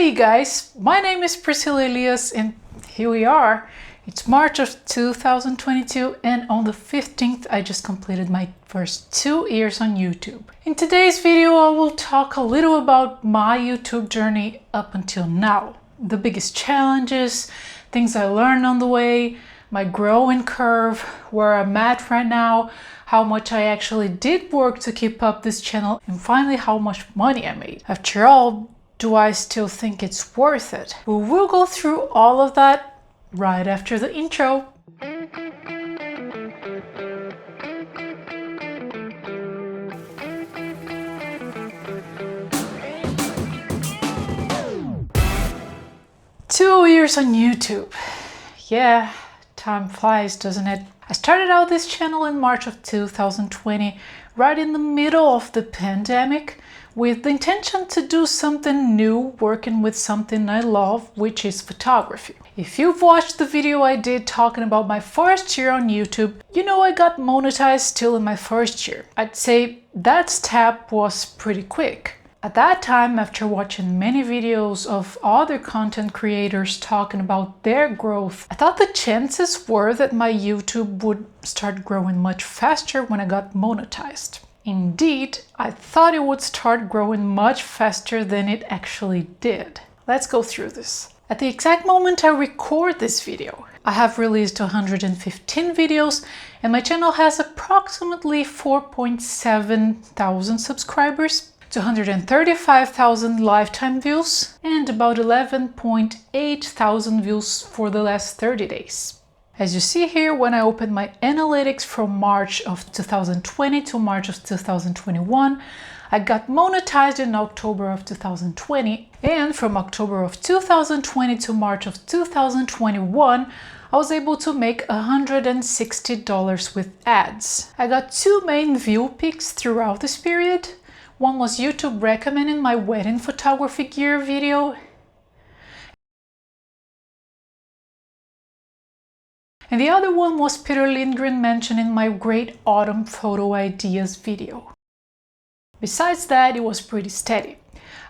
Hey guys, my name is Priscilla Elias and here we are. It's March of 2022 and on the 15th I just completed my first 2 years on YouTube. In today's video I will talk a little about my YouTube journey up until now. The biggest challenges, things I learned on the way, my growing curve, where I'm at right now, how much I actually did work to keep up this channel, and finally how much money I made. After all, do I still think it's worth it? We'll go through all of that right after the intro. Two years on YouTube. Yeah, time flies, doesn't it? I started out this channel in March of 2020, right in the middle of the pandemic, with the intention to do something new, working with something I love, which is photography. If you've watched the video I did talking about my first year on YouTube, you know I got monetized still in my first year. I'd say that step was pretty quick. At that time, after watching many videos of other content creators talking about their growth, I thought the chances were that my YouTube would start growing much faster when I got monetized. Indeed, I thought it would start growing much faster than it actually did. Let's go through this. At the exact moment I record this video, I have released 115 videos and my channel has approximately 4.7 thousand subscribers, 235,000 lifetime views, and about 11.8 thousand views for the last 30 days. As you see here, when I opened my analytics from March of 2020 to March of 2021, I got monetized in October of 2020, and from October of 2020 to March of 2021, I was able to make $160 with ads. I got 2 main view peaks throughout this period. One was YouTube recommending my wedding photography gear video, and the other one was Peter Lindgren mentioning my great autumn photo ideas video. Besides that, it was pretty steady.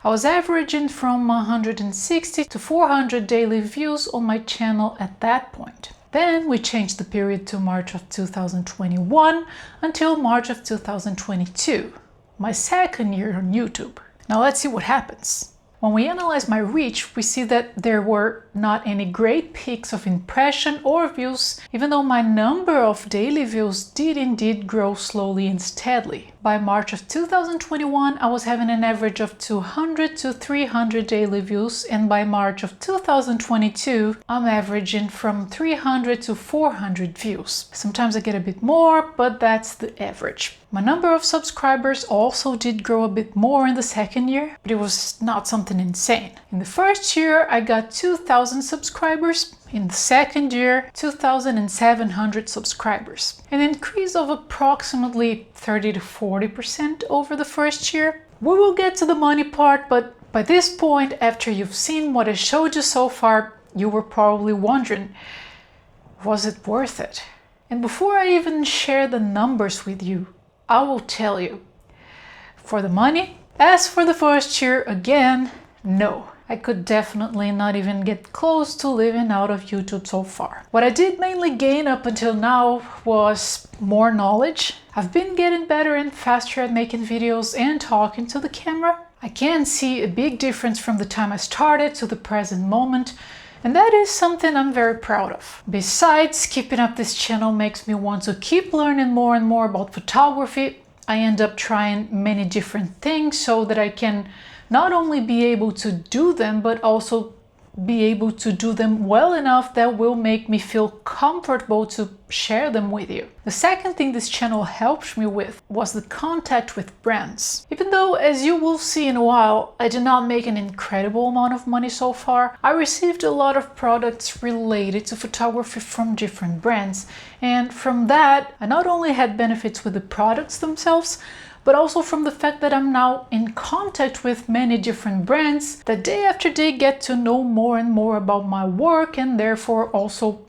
I was averaging from 160 to 400 daily views on my channel at that point. Then we changed the period to March of 2021 until March of 2022, my second year on YouTube. Now let's see what happens. When we analyze my reach, we see that there were not any great peaks of impression or views, even though my number of daily views did indeed grow slowly and steadily. By March of 2021, I was having an average of 200 to 300 daily views, and by March of 2022, I'm averaging from 300 to 400 views. Sometimes I get a bit more, but that's the average. My number of subscribers also did grow a bit more in the second year, but it was not something insane. In the first year, I got 2,000 subscribers. In the second year, 2,700 subscribers. An increase of approximately 30 to 40% over the first year. We will get to the money part, but by this point, after you've seen what I showed you so far, you were probably wondering, was it worth it? And before I even share the numbers with you, I will tell you, for the money, as for the first year, again, no. I could definitely not even get close to living out of YouTube so far. What I did mainly gain up until now was more knowledge. I've been getting better and faster at making videos and talking to the camera. I can see a big difference from the time I started to the present moment, and that is something I'm very proud of. Besides, keeping up this channel makes me want to keep learning more and more about photography. I end up trying many different things so that I can not only be able to do them, but also be able to do them well enough that will make me feel comfortable to share them with you. The second thing this channel helped me with was the contact with brands. Even though, as you will see in a while, I did not make an incredible amount of money so far, I received a lot of products related to photography from different brands, and from that, I not only had benefits with the products themselves, but also from the fact that I'm now in contact with many different brands that day after day get to know more and more about my work and therefore also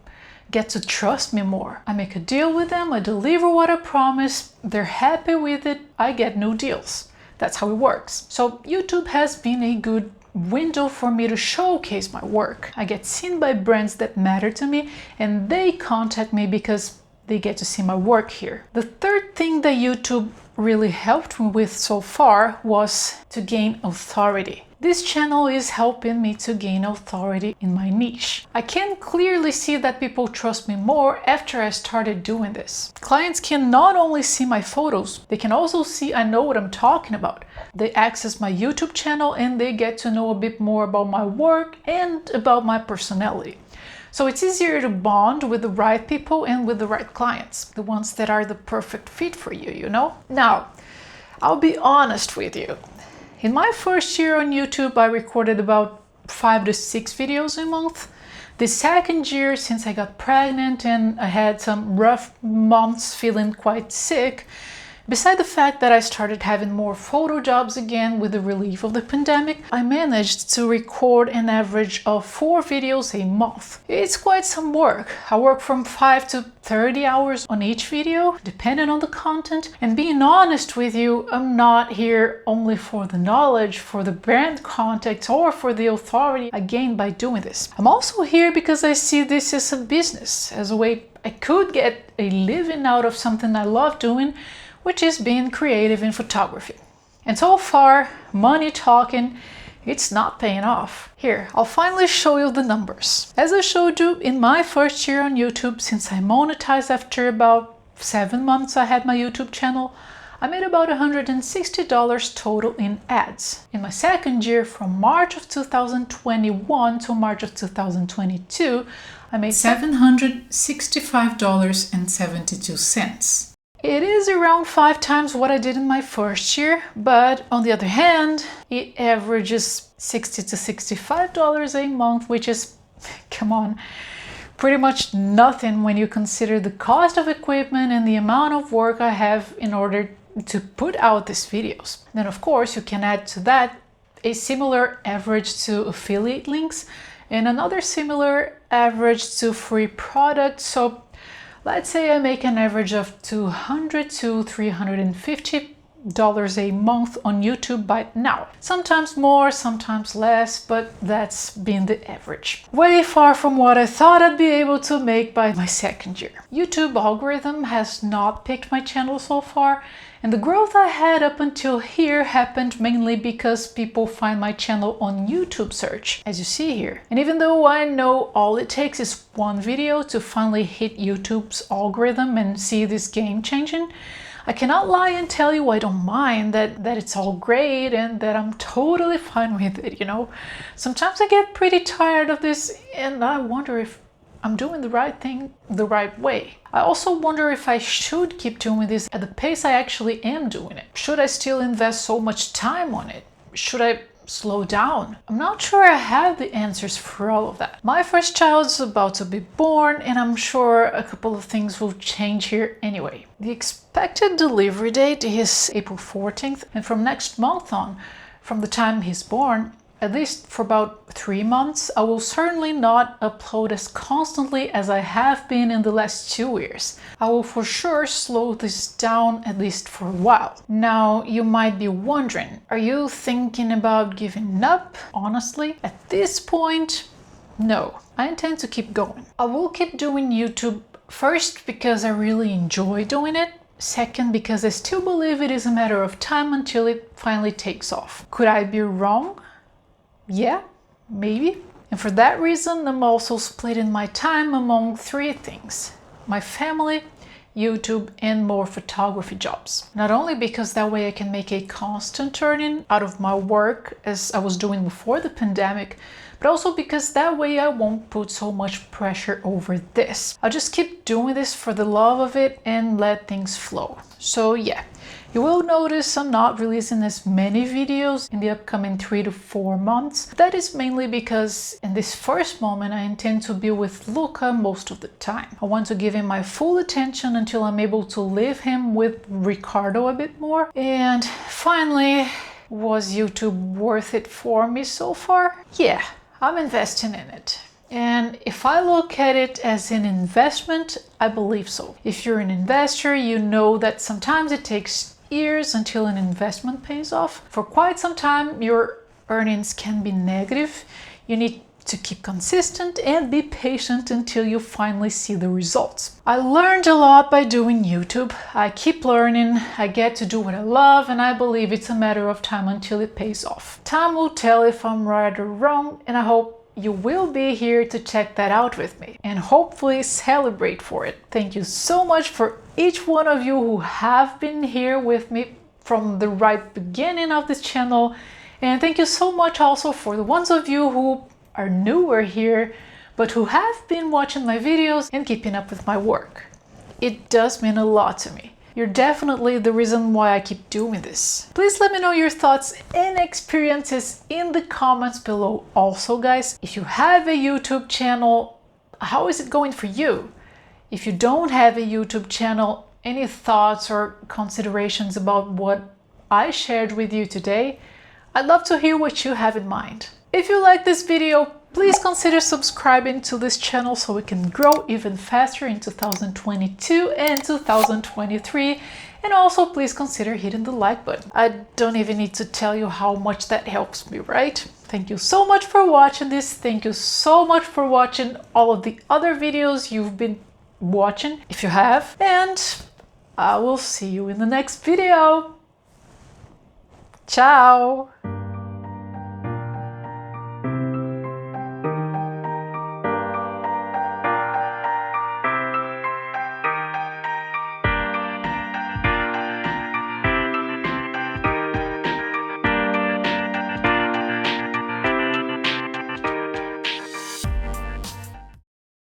get to trust me more. I make a deal with them, I deliver what I promise, they're happy with it, I get new deals. That's how it works. So YouTube has been a good window for me to showcase my work. I get seen by brands that matter to me, and they contact me because they get to see my work here. The third thing that YouTube really helped me with so far was to gain authority. This channel is helping me to gain authority in my niche. I can clearly see that people trust me more after I started doing this. Clients can not only see my photos, they can also see I know what I'm talking about. They access my YouTube channel and they get to know a bit more about my work and about my personality. So it's easier to bond with the right people and with the right clients, the ones that are the perfect fit for you, you know? Now, I'll be honest with you. In my first year on YouTube, I recorded about 5 to 6 videos a month. The second year, since I got pregnant and I had some rough months feeling quite sick, beside the fact that I started having more photo jobs again with the relief of the pandemic, I managed to record an average of 4 videos a month. It's quite some work. I work from 5 to 30 hours on each video, depending on the content. And being honest with you, I'm not here only for the knowledge, for the brand contacts, or for the authority I gained by doing this. I'm also here because I see this as a business, as a way I could get a living out of something I love doing, which is being creative in photography. And so far, money talking, it's not paying off. Here, I'll finally show you the numbers. As I showed you in my first year on YouTube, since I monetized after about 7 months I had my YouTube channel, I made about $160 total in ads. In my second year, from March of 2021 to March of 2022, I made $765.72. It is around 5 times what I did in my first year, but on the other hand, it averages $60 to $65 a month, which is, come on, pretty much nothing when you consider the cost of equipment and the amount of work I have in order to put out these videos. Then of course you can add to that a similar average to affiliate links and another similar average to free products. So let's say I make an average of $200 to $350 a month on YouTube by now. Sometimes more, sometimes less, but that's been the average. Way far from what I thought I'd be able to make by my second year. YouTube algorithm has not picked my channel so far, and the growth I had up until here happened mainly because people find my channel on YouTube search, as you see here. And even though I know all it takes is one video to finally hit YouTube's algorithm and see this game changing, I cannot lie and tell you I don't mind that it's all great and that I'm totally fine with it, you know. Sometimes I get pretty tired of this and I wonder if I'm doing the right thing the right way. I also wonder if I should keep doing this at the pace I actually am doing it. Should I still invest so much time on it? Should I slow down? I'm not sure I have the answers for all of that. My first child is about to be born and I'm sure a couple of things will change here anyway. The expected delivery date is April 14th, and from next month on, from the time he's born, at least for about 3 months, I will certainly not upload as constantly as I have been in the last 2 years. I will for sure slow this down at least for a while. Now, you might be wondering, are you thinking about giving up? Honestly, at this point, no. I intend to keep going. I will keep doing YouTube first because I really enjoy doing it. Second, because I still believe it is a matter of time until it finally takes off. Could I be wrong? Yeah, maybe. And for that reason, I'm also splitting my time among 3 things: my family, YouTube, and more photography jobs. Not only because that way I can make a constant earning out of my work as I was doing before the pandemic, but also because that way I won't put so much pressure over this. I'll just keep doing this for the love of it and let things flow. So yeah. You will notice I'm not releasing as many videos in the upcoming 3 to 4 months. That is mainly because in this first moment I intend to be with Luca most of the time. I want to give him my full attention until I'm able to leave him with Ricardo a bit more. And finally, was YouTube worth it for me so far? Yeah, I'm investing in it. And if I look at it as an investment, I believe so. If you're an investor, you know that sometimes it takes years until an investment pays off. For quite some time, you're earnings can be negative. You need to keep consistent and be patient until you finally see the results. I learned a lot by doing YouTube. I keep learning, I get to do what I love, and I believe it's a matter of time until it pays off. Time will tell if I'm right or wrong, and I hope you will be here to check that out with me and hopefully celebrate for it. Thank you so much for each one of you who have been here with me from the right beginning of this channel, and thank you so much also for the ones of you who are newer here, but who have been watching my videos and keeping up with my work. It does mean a lot to me. You're definitely the reason why I keep doing this. Please let me know your thoughts and experiences in the comments below. Also, guys, if you have a YouTube channel, how is it going for you? If you don't have a YouTube channel, any thoughts or considerations about what I shared with you today? I'd love to hear what you have in mind. If you like this video, please consider subscribing to this channel so we can grow even faster in 2022 and 2023. And also please consider hitting the like button. I don't even need to tell you how much that helps me, right? Thank you so much for watching this. Thank you so much for watching all of the other videos you've been watching, if you have. And I will see you in the next video. Ciao!